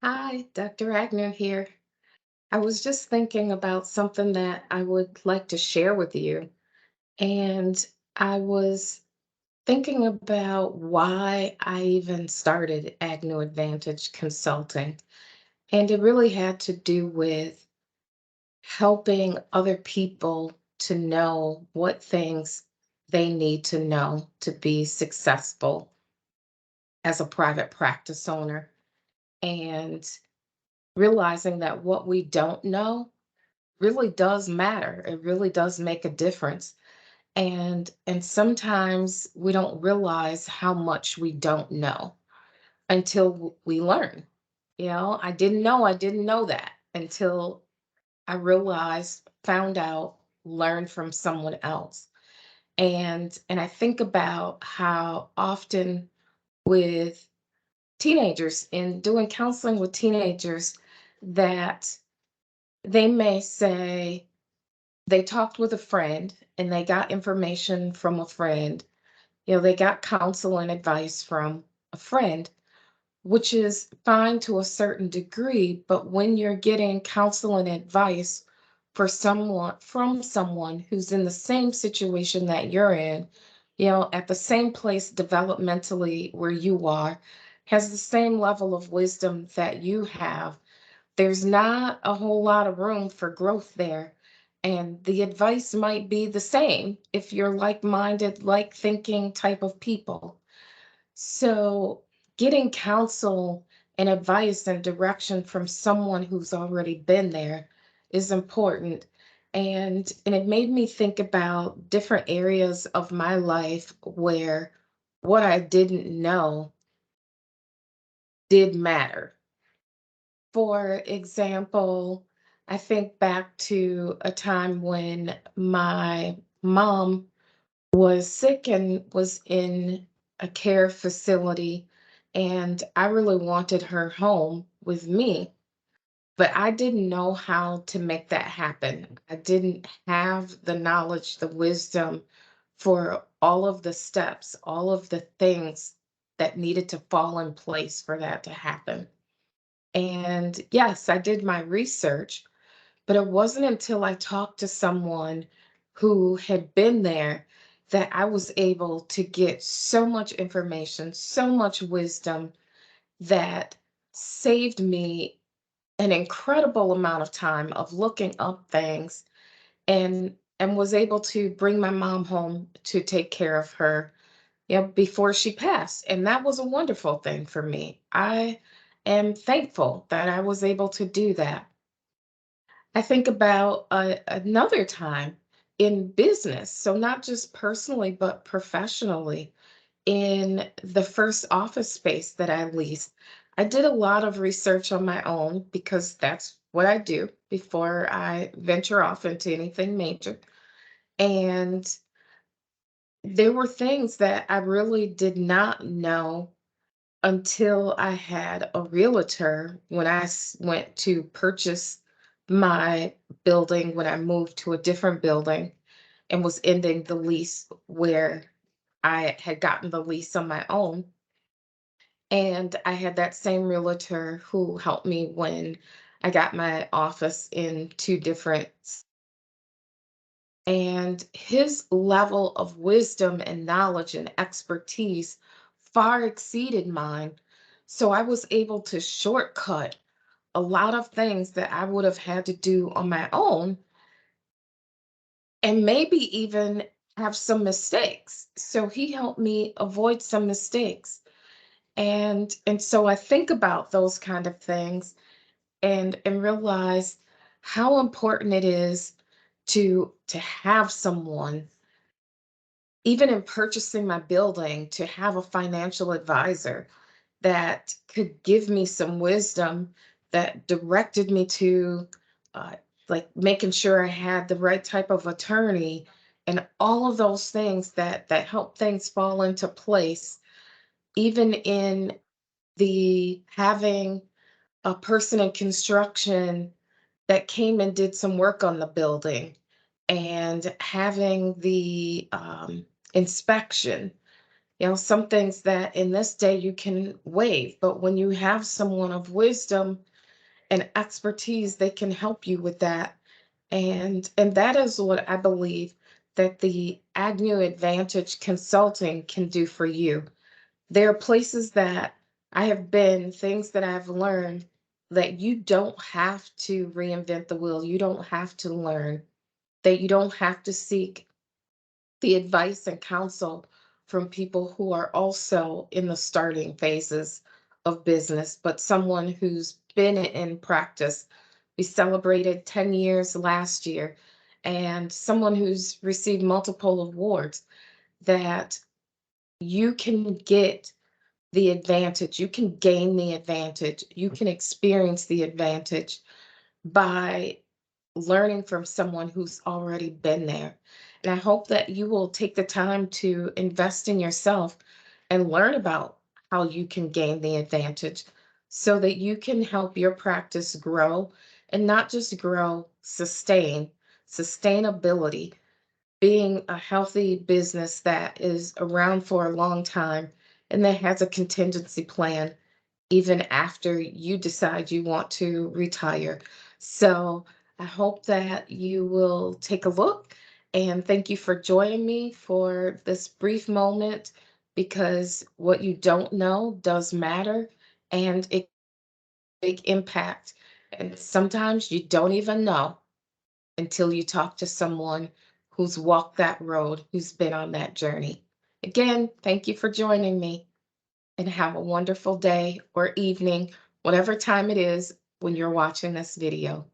Hi, Dr. Agnew here. I was just thinking about something that I would like to share with you. And I was thinking about why I even started Agnew Advantage Consulting. And it really had to do with helping other people to know what things they need to know to be successful as a private practice owner. And realizing that what we don't know really does matter. It really does make a difference. And sometimes we don't realize how much we don't know until we learn. I didn't know that until I realized, found out, learned from someone else. And I think about how often with teenagers in doing counseling with teenagers that they may say, they talked with a friend and they got information from a friend. They got counsel and advice from a friend, which is fine to a certain degree. But when you're getting counsel and advice for someone from someone who's in the same situation that you're in, at the same place developmentally where you are, has the same level of wisdom that you have, there's not a whole lot of room for growth there. And the advice might be the same if you're like minded, like thinking type of people. So, getting counsel and advice and direction from someone who's already been there is important. And it made me think about different areas of my life where what I didn't know did matter. For example, I think back to a time when my mom was sick and was in a care facility, and I really wanted her home with me, but I didn't know how to make that happen. I didn't have the knowledge, the wisdom for all of the steps, all of the things that needed to fall in place for that to happen. And yes, I did my research, but it wasn't until I talked to someone who had been there that I was able to get so much information, so much wisdom that saved me an incredible amount of time of looking up things and was able to bring my mom home to take care of her, before she passed. And that was a wonderful thing for me. I am thankful that I was able to do that. I think about another time in business. So, not just personally, but professionally, in the first office space that I leased. I did a lot of research on my own because that's what I do before I venture off into anything major. And there were things that I really did not know until I had a realtor when went to purchase my building when I moved to a different building and was ending the lease where I had gotten the lease on my own. And I had that same realtor who helped me when I got my office in two different. And his level of wisdom and knowledge and expertise far exceeded mine. So I was able to shortcut a lot of things that I would have had to do on my own and maybe even have some mistakes. So he helped me avoid some mistakes. And so I think about those kind of things and realize how important it is to have someone, even in purchasing my building, to have a financial advisor that could give me some wisdom that directed me to, uh, like making sure I had the right type of attorney and all of those things that help things fall into place, even in the having a person in construction that came and did some work on the building and having the inspection. Some things that in this day you can waive, but when you have someone of wisdom and expertise, they can help you with that. And that is what I believe that the Agnew Advantage Consulting can do for you. There are places that I have been, things that I've learned that you don't have to reinvent the wheel. You don't have to learn, that you don't have to seek the advice and counsel from people who are also in the starting phases of business, but someone who's been in practice. We celebrated 10 years last year, and someone who's received multiple awards, that you can get the advantage, you can gain the advantage, you can experience the advantage by learning from someone who's already been there. And I hope that you will take the time to invest in yourself and learn about how you can gain the advantage so that you can help your practice grow, and not just grow, sustainability, being a healthy business that is around for a long time and that has a contingency plan even after you decide you want to retire. So I hope that you will take a look, and thank you for joining me for this brief moment, because what you don't know does matter, and it big impact. And sometimes you don't even know until you talk to someone who's walked that road, who's been on that journey. Again, thank you for joining me, and have a wonderful day or evening, whatever time it is when you're watching this video.